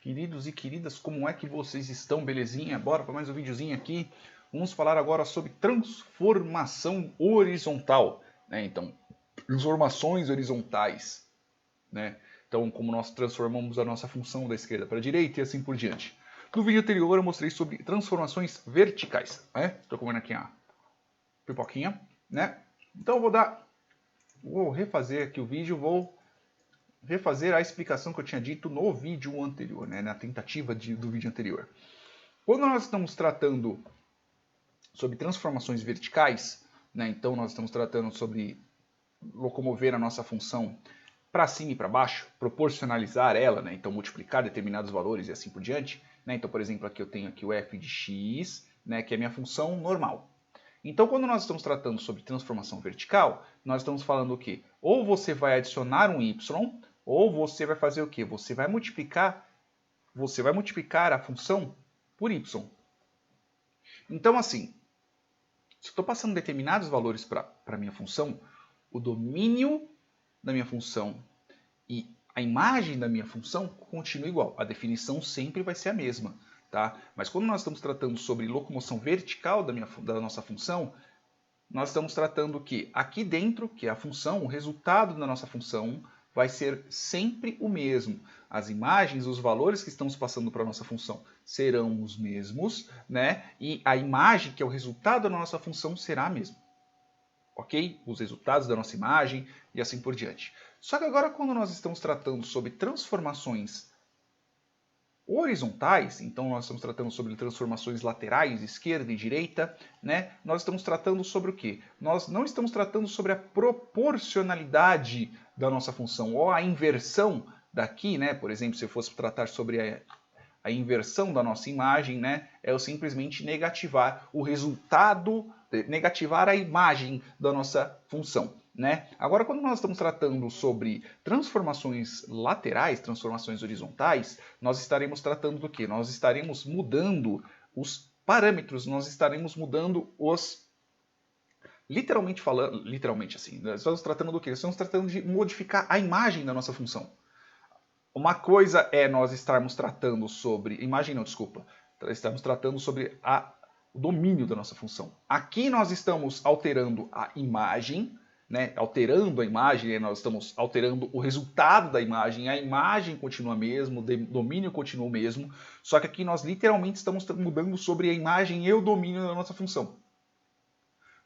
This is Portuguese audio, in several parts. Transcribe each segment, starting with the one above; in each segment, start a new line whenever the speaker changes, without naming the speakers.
Queridos e queridas, como é que vocês estão? Belezinha? Bora para mais um videozinho aqui. Vamos falar agora sobre transformação horizontal, né? Então, transformações horizontais, né? Então, como nós transformamos a nossa função da esquerda para a direita e assim por diante. No vídeo anterior eu mostrei sobre transformações verticais, né? Estou comendo aqui a pipoquinha, né? Então eu vou refazer aqui o vídeo, vou refazer a explicação que eu tinha dito no vídeo anterior, né, na tentativa do vídeo anterior. Quando nós estamos tratando sobre transformações verticais, né, então nós estamos tratando sobre locomover a nossa função para cima e para baixo, proporcionalizar ela, né, então multiplicar determinados valores e assim por diante. Né, então, por exemplo, aqui eu tenho aqui o f de x, né, que é a minha função normal. Então, quando nós estamos tratando sobre transformação vertical, nós estamos falando o quê? Ou você vai adicionar um y, ou você vai fazer o quê? Você vai multiplicar a função por y. Então, assim, se eu estou passando determinados valores para a minha função, o domínio da minha função e a imagem da minha função continua igual. A definição sempre vai ser a mesma. Tá? Mas quando nós estamos tratando sobre locomoção vertical da nossa função, nós estamos tratando que aqui dentro, que é a função, o resultado da nossa função vai ser sempre o mesmo. As imagens, os valores que estamos passando para a nossa função serão os mesmos, né? E a imagem, que é o resultado da nossa função, será a mesma. Ok? Os resultados da nossa imagem e assim por diante. Só que agora, quando nós estamos tratando sobre transformações horizontais, então nós estamos tratando sobre transformações laterais, esquerda e direita, né? Nós estamos tratando sobre o quê? Nós não estamos tratando sobre a proporcionalidade da nossa função, ou a inversão daqui, né? Por exemplo, se eu fosse tratar sobre a inversão da nossa imagem, né? É eu simplesmente negativar o resultado, negativar a imagem da nossa função. Né? Agora, quando nós estamos tratando sobre transformações laterais, transformações horizontais, nós estaremos tratando do quê? Nós estaremos mudando os parâmetros, nós estaremos mudando os... Literalmente assim, nós estamos tratando do quê? Nós estamos tratando de modificar a imagem da nossa função. Uma coisa é nós estarmos tratando sobre... Imagem não, desculpa. Estamos tratando sobre o domínio da nossa função. Aqui nós estamos alterando a imagem, né? Alterando a imagem, né? Nós estamos alterando o resultado da imagem, a imagem continua a mesma, o domínio continua o mesmo, só que aqui nós literalmente estamos mudando sobre a imagem e o domínio da nossa função.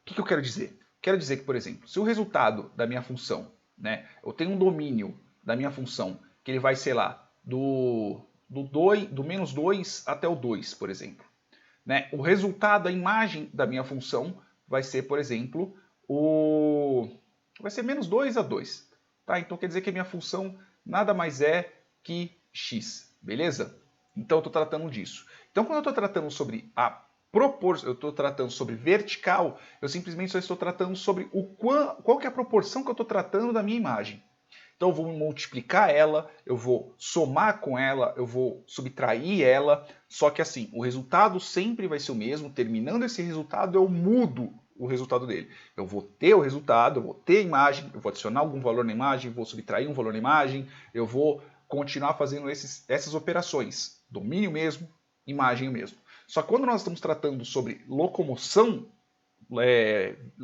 O que eu quero dizer? Quero dizer que, por exemplo, se o resultado da minha função, né, eu tenho um domínio da minha função, que ele vai, sei lá, do menos 2 até o 2, por exemplo. Né? O resultado, a imagem da minha função vai ser, por exemplo, vai ser menos 2 a 2. Tá? Então quer dizer que a minha função nada mais é que x, beleza? Então eu estou tratando disso. Então quando eu estou tratando sobre eu estou tratando sobre vertical, eu simplesmente só estou tratando sobre qual que é a proporção que eu estou tratando da minha imagem. Então eu vou multiplicar ela, eu vou somar com ela, eu vou subtrair ela, só que assim, o resultado sempre vai ser o mesmo, terminando esse resultado eu mudo o resultado dele. Eu vou ter o resultado, eu vou ter a imagem, eu vou adicionar algum valor na imagem, vou subtrair um valor na imagem, eu vou continuar fazendo essas operações, domínio mesmo, imagem mesmo. Só que quando nós estamos tratando sobre locomoção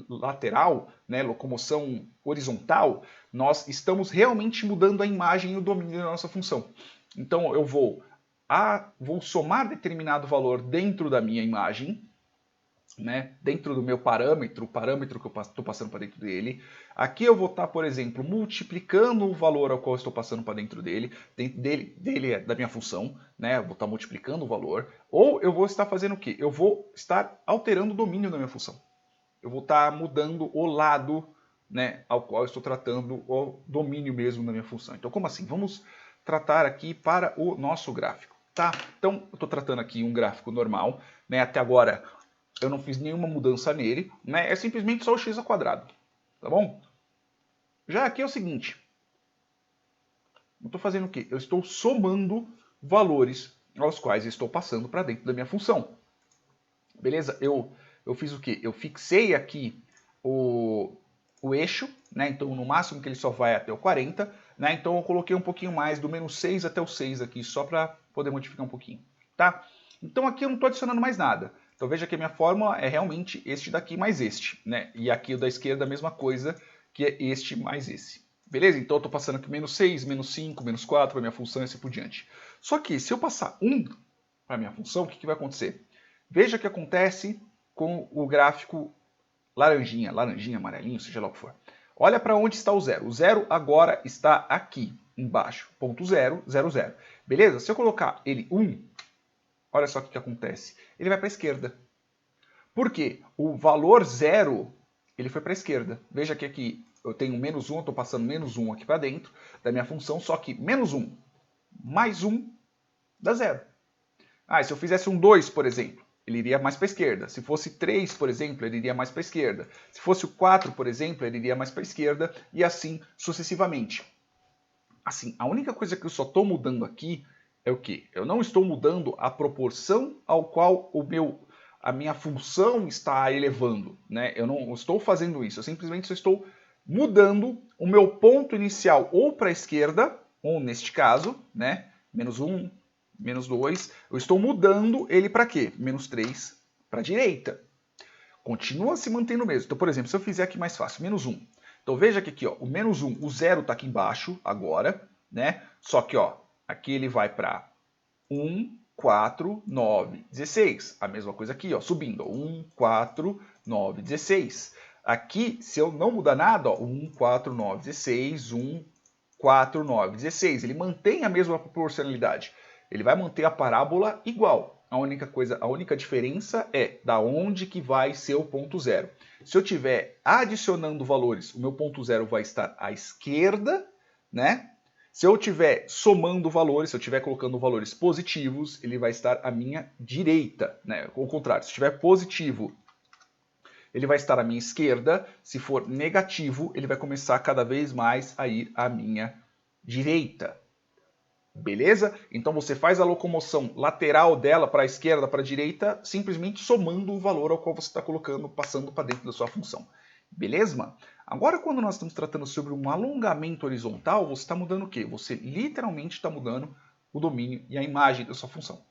lateral, né, locomoção horizontal, nós estamos realmente mudando a imagem e o domínio da nossa função. Então eu vou somar determinado valor dentro da minha imagem, né, dentro do meu parâmetro, o parâmetro que eu estou passando para dentro dele. Aqui eu vou estar, por exemplo, multiplicando o valor ao qual eu estou passando para dentro dele da minha função, né, eu vou estar multiplicando o valor, ou eu vou estar fazendo o quê? Eu vou estar alterando o domínio da minha função. Eu vou estar mudando o lado, né, ao qual eu estou tratando o domínio mesmo da minha função. Então, como assim? Vamos tratar aqui para o nosso gráfico. Tá? Então, eu estou tratando aqui um gráfico normal. Né? Até agora, eu não fiz nenhuma mudança nele. Né? É simplesmente só o x ao quadrado. Tá bom? Já aqui é o seguinte. Eu estou fazendo o quê? Eu estou somando valores aos quais eu estou passando para dentro da minha função. Beleza? Eu fiz o quê? Eu fixei aqui o eixo, né? Então no máximo que ele só vai até o 40, né? Então eu coloquei um pouquinho mais, do menos 6 até o 6 aqui, só para poder modificar um pouquinho, tá? Então aqui eu não estou adicionando mais nada. Então veja que a minha fórmula é realmente este daqui mais este, né? E aqui o da esquerda a mesma coisa, que é este mais esse. Beleza? Então eu estou passando aqui menos 6, menos 5, menos 4 para a minha função e assim por diante. Só que se eu passar 1 para a minha função, o que vai acontecer? Veja o que acontece com o gráfico laranjinha, amarelinho, seja lá o que for. Olha para onde está o zero. O zero agora está aqui embaixo. Ponto 0, 0, 0. Beleza? Se eu colocar ele 1, olha só o que acontece. Ele vai para a esquerda. Por quê? O valor 0 ele foi para a esquerda. Veja que aqui eu tenho menos 1, eu estou passando menos 1 aqui para dentro da minha função, só que menos 1 mais 1 dá 0. Ah, se eu fizesse um 2, por exemplo, ele iria mais para a esquerda. Se fosse 3, por exemplo, ele iria mais para a esquerda. Se fosse o 4, por exemplo, ele iria mais para a esquerda e assim sucessivamente. Assim, a única coisa que eu só estou mudando aqui é o quê? Eu não estou mudando a proporção ao qual a minha função está elevando, né? Eu não estou fazendo isso, eu simplesmente só estou mudando o meu ponto inicial ou para a esquerda, ou neste caso, né? Menos 1, menos 2, eu estou mudando ele para quê? Menos 3 para a direita. Continua se mantendo o mesmo. Então, por exemplo, se eu fizer aqui mais fácil, menos 1. Então veja que aqui, ó, o menos 1, o 0 está aqui embaixo agora, né? Só que ó, aqui ele vai para 1, 4, 9, 16. A mesma coisa aqui, ó, subindo. 1, 4, 9, 16. Aqui, se eu não mudar nada, ó, 1, 4, 9, 16, 1, 4, 9, 16. Ele mantém a mesma proporcionalidade. Ele vai manter a parábola igual. A única diferença é da onde que vai ser o ponto zero. Se eu estiver adicionando valores, o meu ponto zero vai estar à esquerda, né? Se eu estiver somando valores, se eu estiver colocando valores positivos, ele vai estar à minha direita, né? Ao contrário, se estiver positivo, ele vai estar à minha esquerda. Se for negativo, ele vai começar cada vez mais a ir à minha direita. Beleza? Então você faz a locomoção lateral dela para a esquerda, para a direita, simplesmente somando o valor ao qual você está colocando, passando para dentro da sua função. Beleza? Agora, quando nós estamos tratando sobre um alongamento horizontal, você está mudando o quê? Você literalmente está mudando o domínio e a imagem da sua função.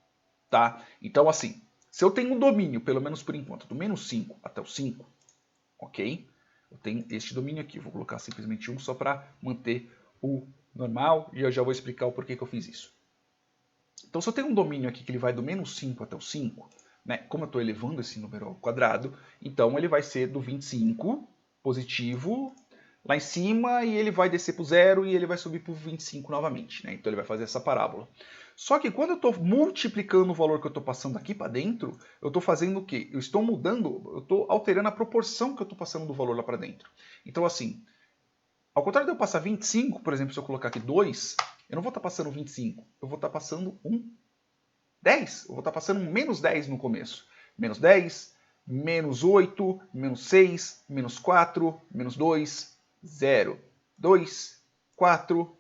Tá? Então, assim, se eu tenho um domínio, pelo menos por enquanto, do menos 5 até o 5, ok? Eu tenho este domínio aqui. Vou colocar simplesmente 1 só para manter o normal, e eu já vou explicar o porquê que eu fiz isso. Então, se eu tenho um domínio aqui que ele vai do menos 5 até o 5, né, como eu estou elevando esse número ao quadrado, então ele vai ser do 25 positivo lá em cima, e ele vai descer para o 0 e ele vai subir para o 25 novamente. Né? Então ele vai fazer essa parábola. Só que quando eu estou multiplicando o valor que eu estou passando aqui para dentro, eu estou fazendo o quê? Eu estou mudando, eu estou alterando a proporção que eu estou passando do valor lá para dentro. Então assim, ao contrário de eu passar 25, por exemplo, se eu colocar aqui 2, eu não vou estar passando 25, eu vou estar passando um 10. Eu vou estar passando um menos 10 no começo. Menos 10, menos 8, menos 6, menos 4, menos 2, 0. 2, 4,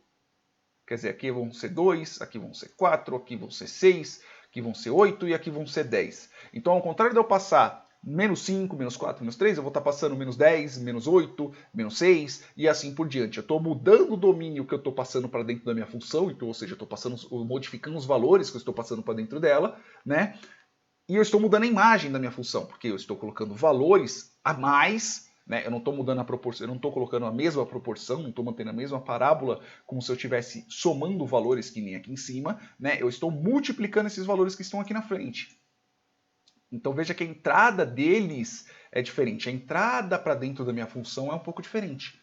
quer dizer, aqui vão ser 2, aqui vão ser 4, aqui vão ser 6, aqui vão ser 8 e aqui vão ser 10. Então, ao contrário de eu passar menos 5, menos 4, menos 3, eu vou estar passando menos 10, menos 8, menos 6 e assim por diante. Eu estou mudando o domínio que eu estou passando para dentro da minha função, então, ou seja, eu estou modificando os valores que eu estou passando para dentro dela, né? E eu estou mudando a imagem da minha função, porque eu estou colocando valores a mais, né? Eu não estou mudando a proporção, eu não estou colocando a mesma proporção, não estou mantendo a mesma parábola, como se eu estivesse somando valores que nem aqui em cima, né? Eu estou multiplicando esses valores que estão aqui na frente. Então veja que a entrada deles é diferente. A entrada para dentro da minha função é um pouco diferente.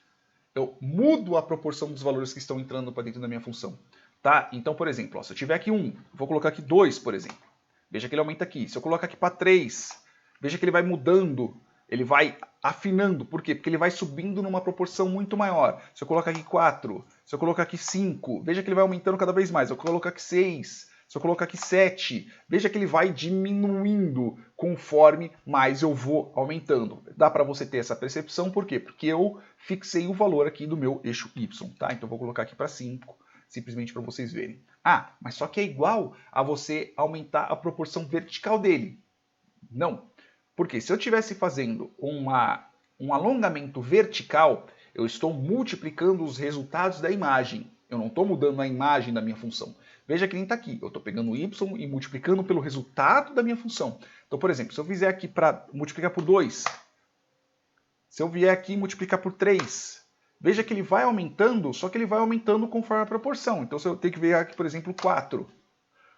Eu mudo a proporção dos valores que estão entrando para dentro da minha função. Tá? Então, por exemplo, ó, se eu tiver aqui 1, vou colocar aqui 2, por exemplo. Veja que ele aumenta aqui. Se eu colocar aqui para 3, veja que ele vai mudando, ele vai afinando. Por quê? Porque ele vai subindo numa proporção muito maior. Se eu colocar aqui 4, se eu colocar aqui 5, veja que ele vai aumentando cada vez mais. Se eu colocar aqui 6, se eu colocar aqui 7, veja que ele vai diminuindo conforme mais eu vou aumentando. Dá para você ter essa percepção, por quê? Porque eu fixei o valor aqui do meu eixo Y, tá? Então eu vou colocar aqui para 5, simplesmente para vocês verem. Ah, mas só que é igual a você aumentar a proporção vertical dele. Não. Porque se eu estivesse fazendo um alongamento vertical, eu estou multiplicando os resultados da imagem. Eu não estou mudando a imagem da minha função. Veja que nem está aqui. Eu estou pegando y e multiplicando pelo resultado da minha função. Então, por exemplo, se eu fizer aqui para multiplicar por 2, se eu vier aqui e multiplicar por 3, veja que ele vai aumentando, só que ele vai aumentando conforme a proporção. Então, se eu tenho que ver aqui, por exemplo, 4.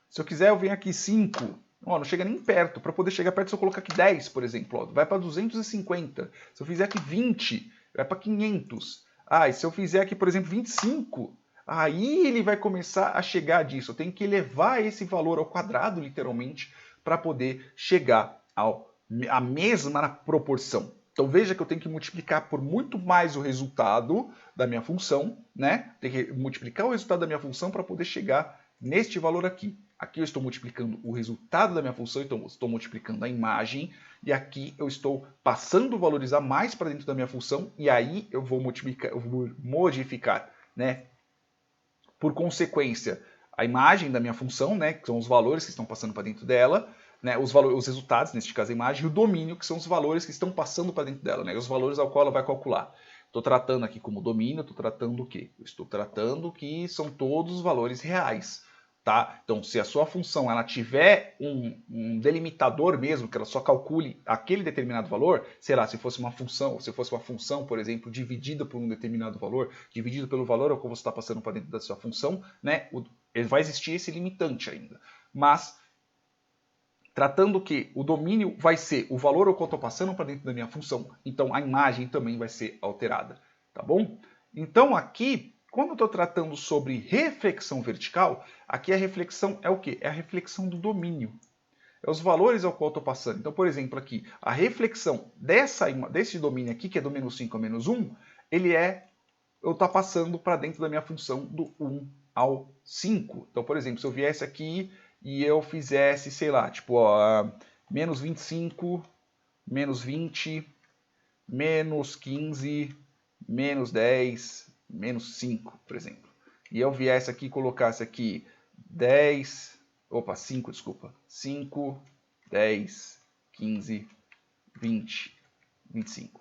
Se eu quiser, eu venho aqui 5. Ó, não chega nem perto. Para poder chegar perto, se eu colocar aqui 10, por exemplo, ó, vai para 250. Se eu fizer aqui 20, vai para 500. E se eu fizer aqui, por exemplo, 25, aí ele vai começar a chegar disso. Eu tenho que elevar esse valor ao quadrado, literalmente, para poder chegar à mesma proporção. Então veja que eu tenho que multiplicar por muito mais o resultado da minha função, né? Tem que multiplicar o resultado da minha função para poder chegar neste valor aqui. Aqui eu estou multiplicando o resultado da minha função, então eu estou multiplicando a imagem, e aqui eu estou passando valores a mais para dentro da minha função, e aí eu vou modificar, né, por consequência, a imagem da minha função, né, que são os valores que estão passando para dentro dela, né, os resultados, neste caso a imagem, e o domínio, que são os valores que estão passando para dentro dela, né, os valores ao qual ela vai calcular. Estou tratando aqui como domínio, estou tratando o quê? Eu estou tratando que são todos os valores reais. Tá? Então, se a sua função ela tiver um delimitador mesmo, que ela só calcule aquele determinado valor, sei lá, se fosse uma função, por exemplo, dividida por um determinado valor, dividido pelo valor ao qual você está passando para dentro da sua função, né, vai existir esse limitante ainda. Mas, tratando que o domínio vai ser o valor ao qual eu estou passando para dentro da minha função, então a imagem também vai ser alterada. Tá bom? Então, aqui, quando eu estou tratando sobre reflexão vertical, aqui a reflexão é o quê? É a reflexão do domínio. É os valores ao qual eu estou passando. Então, por exemplo, aqui, a reflexão desse domínio aqui, que é do menos 5 a menos 1, eu estou passando para dentro da minha função do 1 ao 5. Então, por exemplo, se eu viesse aqui e eu fizesse, sei lá, tipo, ó, menos 25, menos 20, menos 15, menos 10... menos 5, por exemplo. E eu viesse aqui e colocasse aqui 5, 10, 15, 20, 25.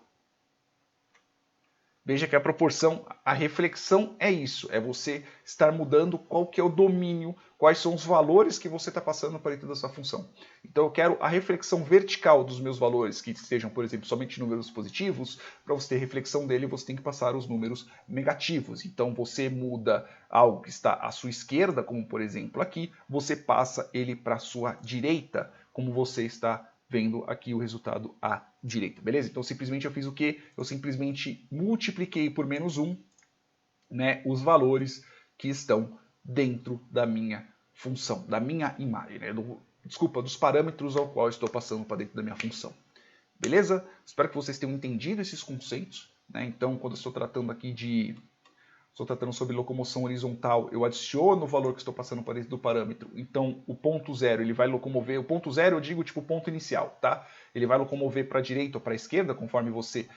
Veja que a proporção, a reflexão é isso, é você estar mudando qual que é o domínio, quais são os valores que você está passando para dentro da sua função. Então eu quero a reflexão vertical dos meus valores, que estejam, por exemplo, somente números positivos. Para você ter reflexão dele, você tem que passar os números negativos. Então você muda algo que está à sua esquerda, como por exemplo aqui, você passa ele para a sua direita, como você está vendo aqui o resultado à direita, beleza? Então simplesmente eu fiz o quê? Eu simplesmente multipliquei por menos 1, né, os valores que estão dentro da minha função, da minha imagem, né? Dos parâmetros ao qual eu estou passando para dentro da minha função. Beleza? Espero que vocês tenham entendido esses conceitos, né? Então, quando eu estou tratando aqui estou tratando sobre locomoção horizontal, eu adiciono o valor que estou passando para dentro do parâmetro. Então, o ponto zero, ele vai locomover. O ponto zero eu digo tipo ponto inicial, tá? Ele vai locomover para a direita ou para a esquerda, conforme você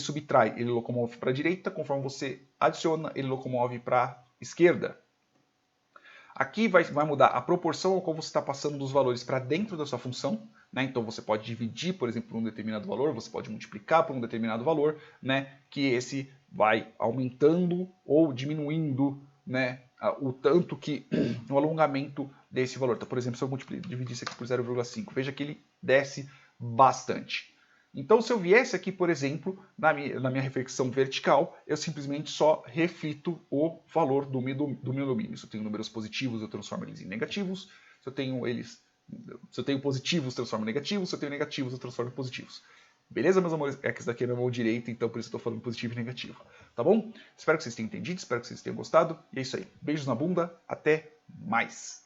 subtrai, ele locomove para a direita, conforme você adiciona, ele locomove para a esquerda. Aqui vai mudar a proporção ao qual você está passando dos valores para dentro da sua função, né? Então você pode dividir, por exemplo, por um determinado valor, você pode multiplicar por um determinado valor, né? Que esse vai aumentando ou diminuindo, né? O tanto que o alongamento desse valor. Então, por exemplo, se eu dividir isso aqui por 0,5, veja que ele desce bastante. Então, se eu viesse aqui, por exemplo, na minha reflexão vertical, eu simplesmente só reflito o valor do meu domínio. Se eu tenho números positivos, eu transformo eles em negativos. Se eu tenho positivos, eu transformo em negativos. Se eu tenho negativos, eu transformo em positivos. Beleza, meus amores? É que isso daqui é minha mão direita, então por isso eu estou falando positivo e negativo. Tá bom? Espero que vocês tenham entendido, espero que vocês tenham gostado. E é isso aí. Beijos na bunda, até mais!